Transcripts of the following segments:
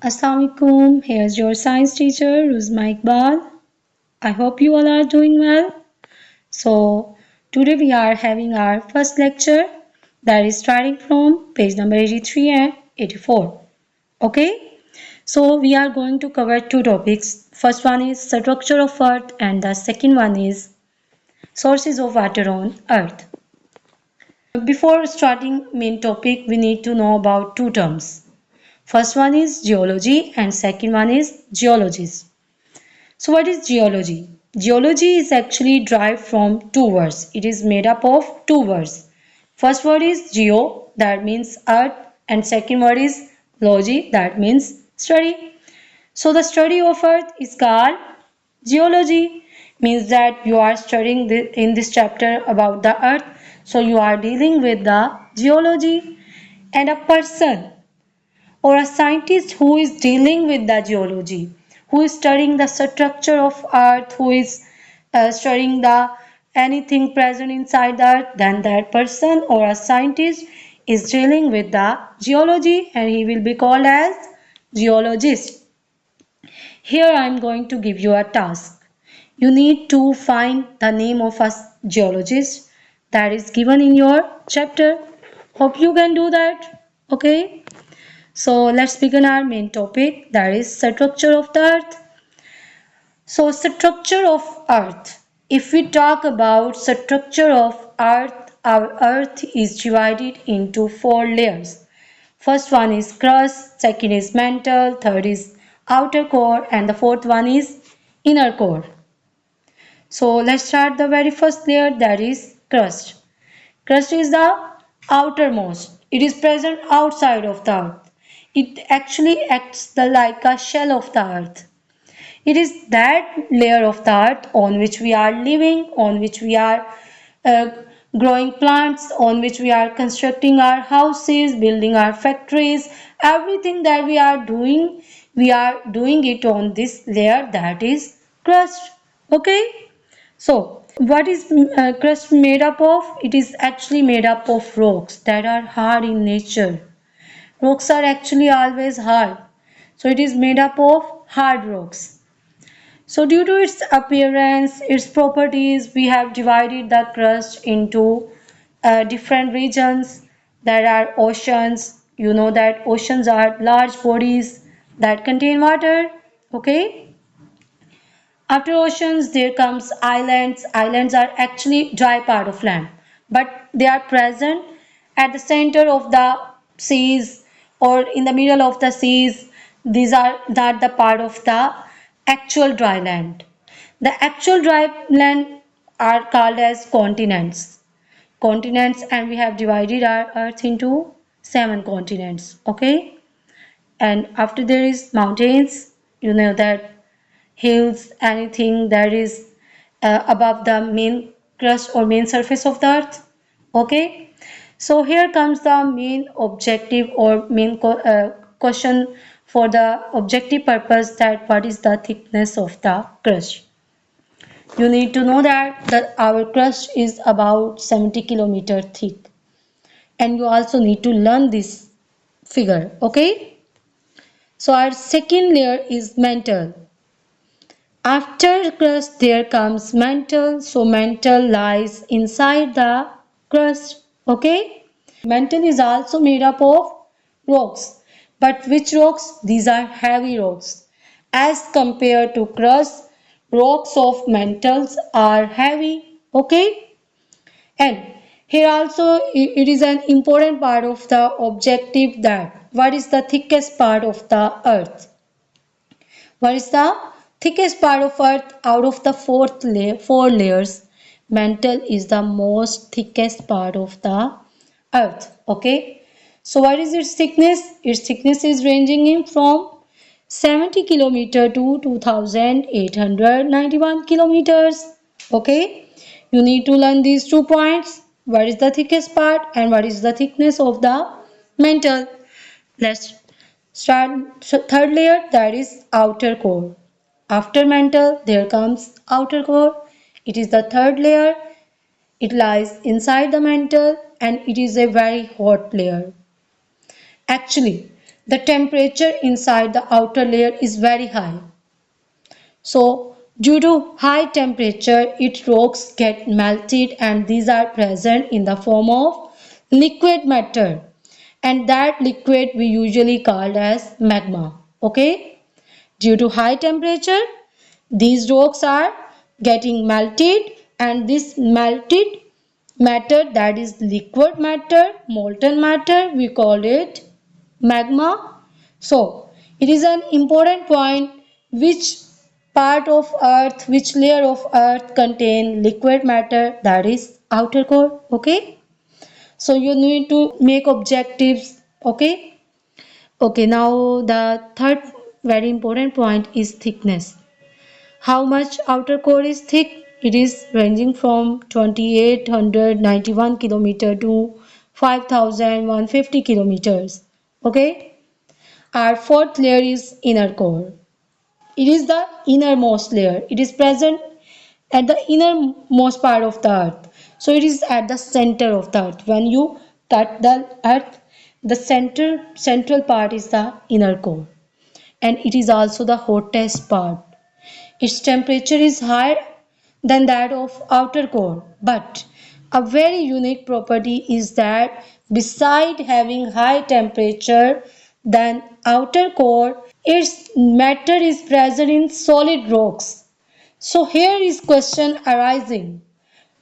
Assalamualaikum. Here's your science teacher, Ruzma Iqbal. I hope you all are doing well. So, today we are having our first lecture that is starting from page number 83 and 84. Okay? So, we are going to cover two topics. First one is structure of earth and the second one is sources of water on earth. Before starting main topic, we need to know about two terms. First one is geology and second one is geologist. So what is geology? Geology is actually derived from two words. It is made up of two words. First word is geo, that means earth, and second word is logy, that means study. So the study of earth is called geology. Means that you are studying in this chapter about the earth. So you are dealing with the geology, and a person or a scientist who is dealing with the geology, who is studying the structure of earth, who is studying the anything present inside the earth, then that person or a scientist is dealing with the geology and he will be called as geologist. Here I am going to give you a task. You need to find the name of a geologist that is given in your chapter. Hope you can do that. Okay. So let's begin our main topic, that is structure of the earth. So structure of earth. If we talk about structure of earth, our earth is divided into four layers. First one is crust, second is mantle, third is outer core, and the fourth one is inner core. So let's start the very first layer, that is crust. Crust is the outermost. It is present outside of the earth. It actually acts like a shell of the earth. It is that layer of the earth on which we are living, on which we are uh, growing plants, on which we are constructing our houses, building our factories. Everything that we are doing it on this layer, that is crust. Okay? So, what is crust made up of? It is actually made up of rocks that are hard in nature. Rocks are actually always hard. So, it is made up of hard rocks. So, due to its appearance, its properties, we have divided the crust into different regions. There are oceans. You know that oceans are large bodies that contain water. Okay. After oceans, there comes islands. Islands are actually dry part of land, but they are present at the center of the seas or in the middle of the seas. These are not the part of the actual dry land. The actual dry land are called as continents. Continents, and we have divided our earth into seven continents. Okay, and after there is mountains. You know that hills, anything that is above the main crust or main surface of the earth. Okay, so here comes the main objective or main question for the objective purpose, that what is the thickness of the crust. You need to know that our crust is about 70 kilometer thick, and you also need to learn this figure. Okay, so our second layer is mantle. After crust there comes mantle. So mantle lies inside the crust. Okay. Mantle is also made up of rocks. But which rocks? These are heavy rocks. As compared to crust, rocks of mantles are heavy. Okay. And here also it is an important part of the objective, that what is the thickest part of the earth? What is the thickest part of earth out of the four layers? Mantle is the most thickest part of the earth. Okay. So what is its thickness? Its thickness is ranging in from 70 kilometer to 2891 kilometers. Okay. You need to learn these 2 points. What is the thickest part and what is the thickness of the mantle? Let's start. So third layer, that is outer core. After mantle there comes outer core. It is the third layer. It lies inside the mantle and it is a very hot layer. Actually, the temperature inside the outer layer is very high. So, due to high temperature, its rocks get melted and these are present in the form of liquid matter. And that liquid we usually called as magma. Okay? Due to high temperature, these rocks are getting melted and this melted matter, that is liquid matter, molten matter, we call it magma. So, it is an important point which part of earth, which layer of earth contain liquid matter, that is outer core. Okay. So you need to make objectives. Okay. Okay, now the third very important point is thickness. How much outer core is thick? It is ranging from 2891 kilometer to 5150 kilometers. Okay. Our fourth layer is inner core. It is the innermost layer. It is present at the innermost part of the earth. So it is at the center of the earth. When you cut the earth, the central part is the inner core, and it is also the hottest part. Its temperature is higher than that of outer core, but a very unique property is that beside having high temperature than outer core, its matter is present in solid rocks. So here is question arising,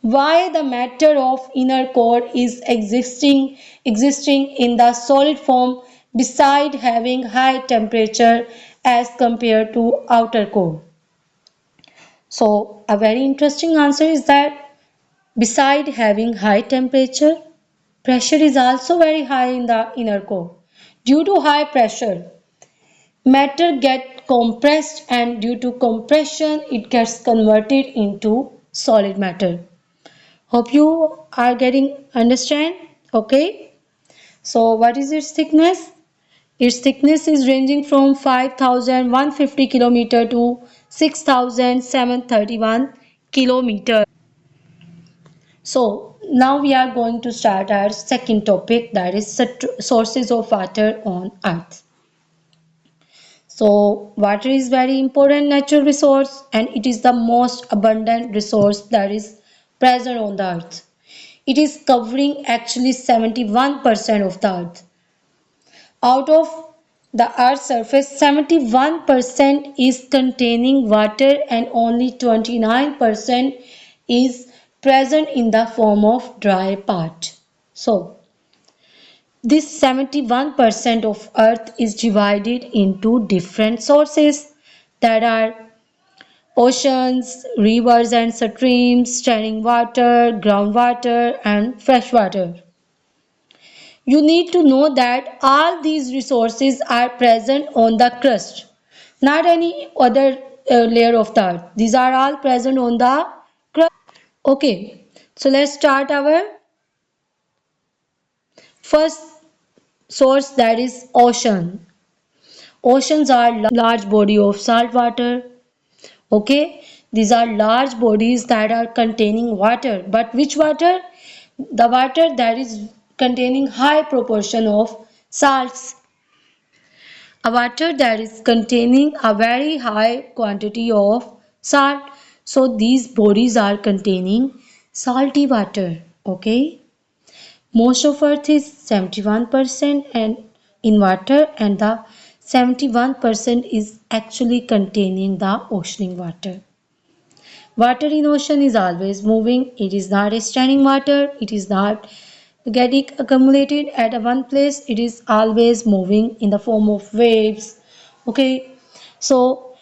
why the matter of inner core is existing in the solid form beside having high temperature as compared to outer core. So a very interesting answer is that beside having high temperature, pressure is also very high in the inner core. Due to high pressure, matter get compressed and due to compression it gets converted into solid matter. Hope you are getting understand. Okay. So what is its thickness? Its thickness is ranging from 5150 kilometer to 6731 kilometer. So now we are going to start our second topic, that is sources of water on earth. So water is very important natural resource and it is the most abundant resource that is present on the earth. It is covering actually 71% of the earth. Out of the earth's surface, 71% is containing water and only 29% is present in the form of dry part. So this 71% of earth is divided into different sources that are oceans, rivers and streams, standing water, groundwater and fresh water. You need to know that all these resources are present on the crust, not any other layer of the earth. These are all present on the crust. Okay, so let's start our first source, that is ocean. Oceans are large body of salt water. Okay, these are large bodies that are containing water. But which water? The water that is containing high proportion of salts. A water that is containing a very high quantity of salt. So these bodies are containing salty water. Okay. Most of Earth is 71% and in water and the 71% is actually containing the oceanic water. Water in ocean is always moving. It is not standing water. It is not getting accumulated at one place. It is always moving in the form of waves. Okay. So,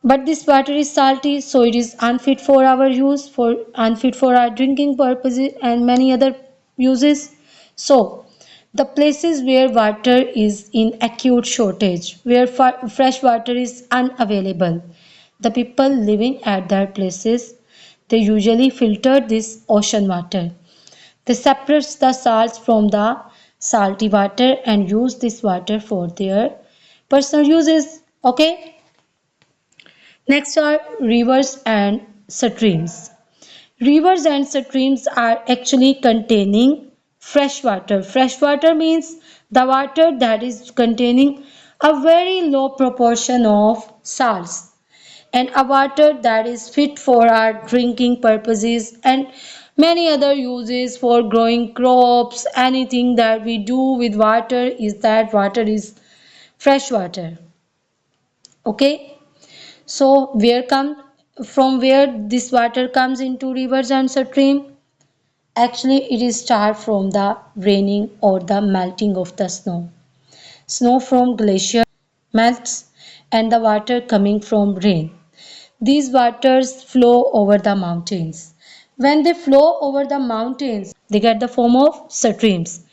but this water is salty, so it is unfit for our use, for unfit for our drinking purposes and many other uses. So, the places where water is in acute shortage, where fresh water is unavailable, the people living at that places, they usually filter this ocean water. They separate the salts from the salty water and use this water for their personal uses. Okay. Next are rivers and streams. Rivers and streams are actually containing fresh water. Fresh water means The water that is containing a very low proportion of salts, and a water that is fit for our drinking purposes and many other uses for growing crops. Anything that we do with water is that water is fresh water. Okay, so where come from where this water comes into rivers and stream? Actually, it is start from the raining or the melting of the snow. Snow from glacier melts and the water coming from rain. These waters flow over the mountains. When they flow over the mountains, they get the form of streams.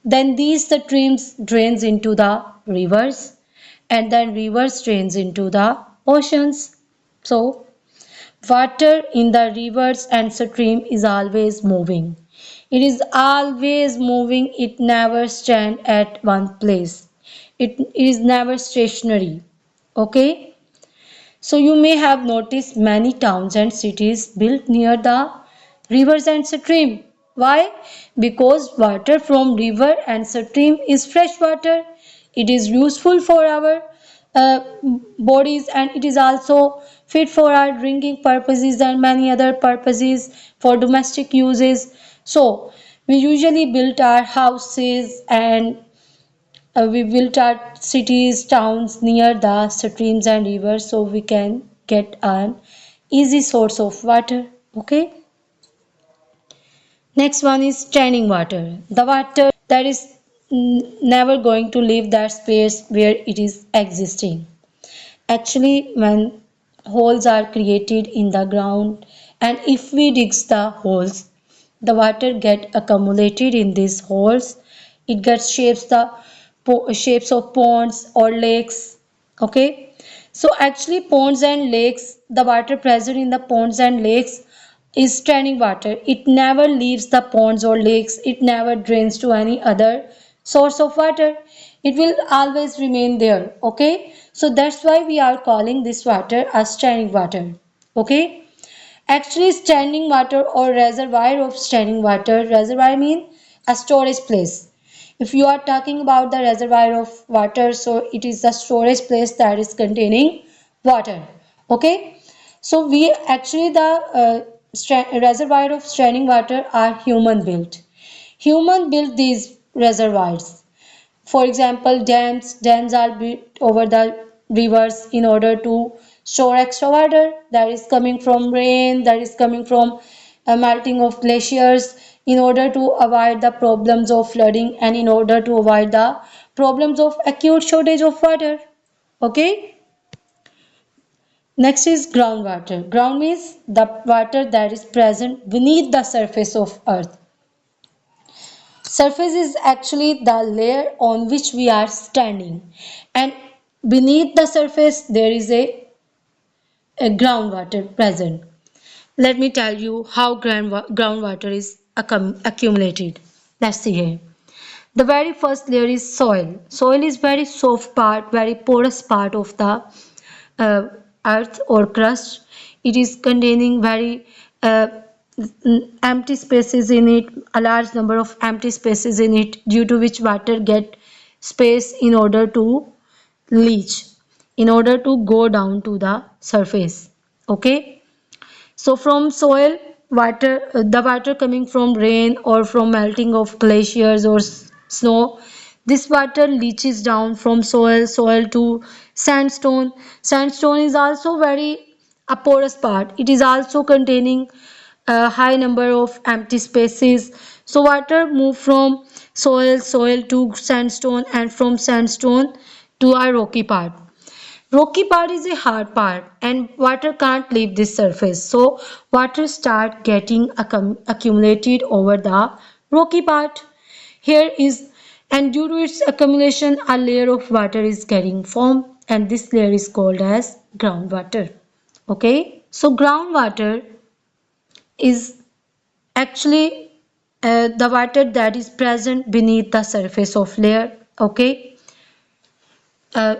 Then these streams drains into the rivers, and then rivers drains into the oceans. So water in the rivers and stream is always moving. It is always moving, it never stand at one place. It is never stationary. Okay? So you may have noticed many towns and cities built near the rivers and stream. Why? Because water from river and stream is fresh water. It is useful for our uh, bodies, and it is also fit for our drinking purposes and many other purposes for domestic uses. So we usually build our houses and we built our cities, towns near the streams and rivers so we can get an easy source of water. Okay. Next one is standing water. The water that is never going to leave that space where it is existing. Actually, when holes are created in the ground and if we dig the holes, the water get accumulated in these holes. It gets shapes of ponds or lakes. Okay, so actually ponds and lakes, the water present in the ponds and lakes is standing water. It never leaves the ponds or lakes. It never drains to any other source of water. It will always remain there. Okay, so that's why we are calling this water as standing water. Okay, actually standing water or reservoir of standing water, reservoir mean a storage place. If you are talking about the reservoir of water, so it is the storage place that is containing water. Okay, so we actually the reservoir of standing water are human built. Human built these reservoirs. For example, dams are built over the rivers in order to store extra water that is coming from rain, that is coming from melting of glaciers, in order to avoid the problems of flooding and in order to avoid the problems of acute shortage of water. Okay. Next is groundwater. Ground means the water that is present beneath the surface of earth. Surface is actually the layer on which we are standing, and beneath the surface there is a groundwater present. Let me tell you how groundwater is accumulated. Let's see here. The very first layer is soil. Soil is very soft part, very porous part of the uh, earth or crust. It is containing very uh, empty spaces in it, a large number of empty spaces in it, due to which water get space in order to leach, in order to go down to the surface. Okay, so from soil water, the water coming from rain or from melting of glaciers or snow, this water leaches down from soil to sandstone. Sandstone is also very a porous part. It is also containing a high number of empty spaces. So water move from soil to sandstone and from sandstone to a rocky part. Rocky part is a hard part and water can't leave this surface. So water start getting accumulated over the rocky part. Here is, and due to its accumulation a layer of water is getting formed and this layer is called as groundwater. Okay, so groundwater is actually the water that is present beneath the surface of layer. Okay,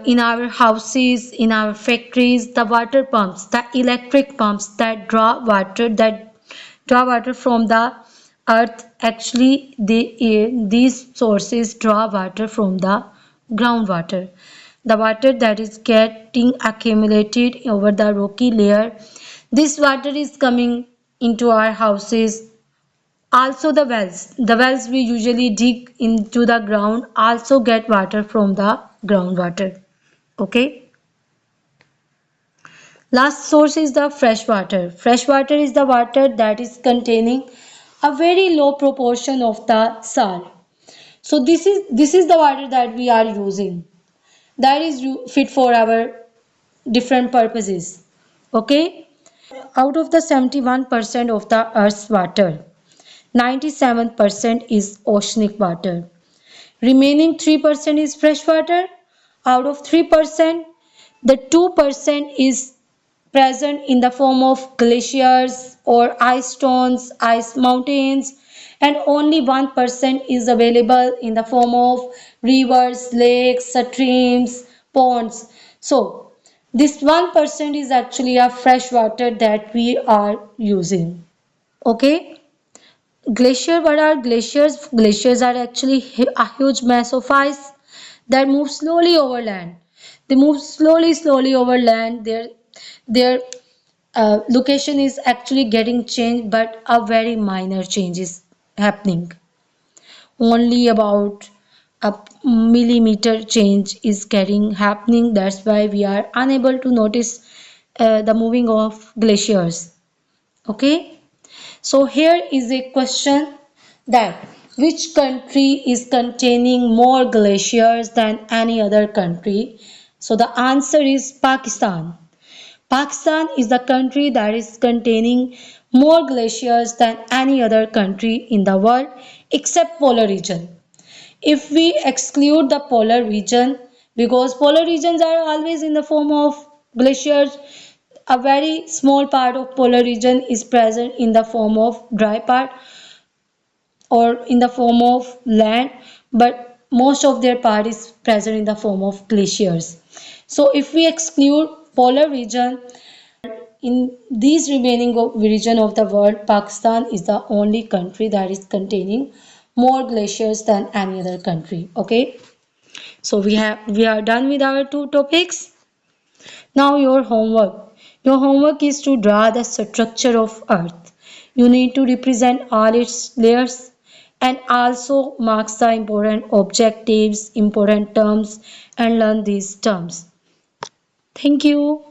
in our houses, in our factories, the water pumps, the electric pumps that draw water from the Earth actually these sources draw water from the groundwater. The water that is getting accumulated over the rocky layer. This water is coming into our houses. Also the wells we usually dig into the ground also get water from the groundwater. Okay. Last source is the fresh water. Fresh water is the water that is containing a very low proportion of the salt. So this is the water that we are using. That is fit for our different purposes. Okay? Out of the 71% of the earth's water, 97% is oceanic water. Remaining 3% is fresh water. Out of 3%, the 2% is present in the form of glaciers or ice stones, ice mountains, and only 1% is available in the form of rivers, lakes, streams, ponds. So, this 1% is actually a fresh water that we are using. Okay? Glacier, what are glaciers? Glaciers are actually a huge mass of ice that move slowly over land. They move slowly over land. Their location is actually getting changed, but a very minor change is happening. Only about a millimeter change is getting happening. That's why we are unable to notice the moving of glaciers. Okay. So here is a question that which country is containing more glaciers than any other country? So the answer is Pakistan. Pakistan is the country that is containing more glaciers than any other country in the world except polar region. If we exclude the polar region, because polar regions are always in the form of glaciers, a very small part of polar region is present in the form of dry part or in the form of land, but most of their part is present in the form of glaciers. So if we exclude polar region, in these remaining region of the world, Pakistan is the only country that is containing more glaciers than any other country. Okay, so we are done with our two topics. Now your homework. Your homework is to draw the structure of Earth. You need to represent all its layers and also mark the important objectives, important terms, and learn these terms. Thank you.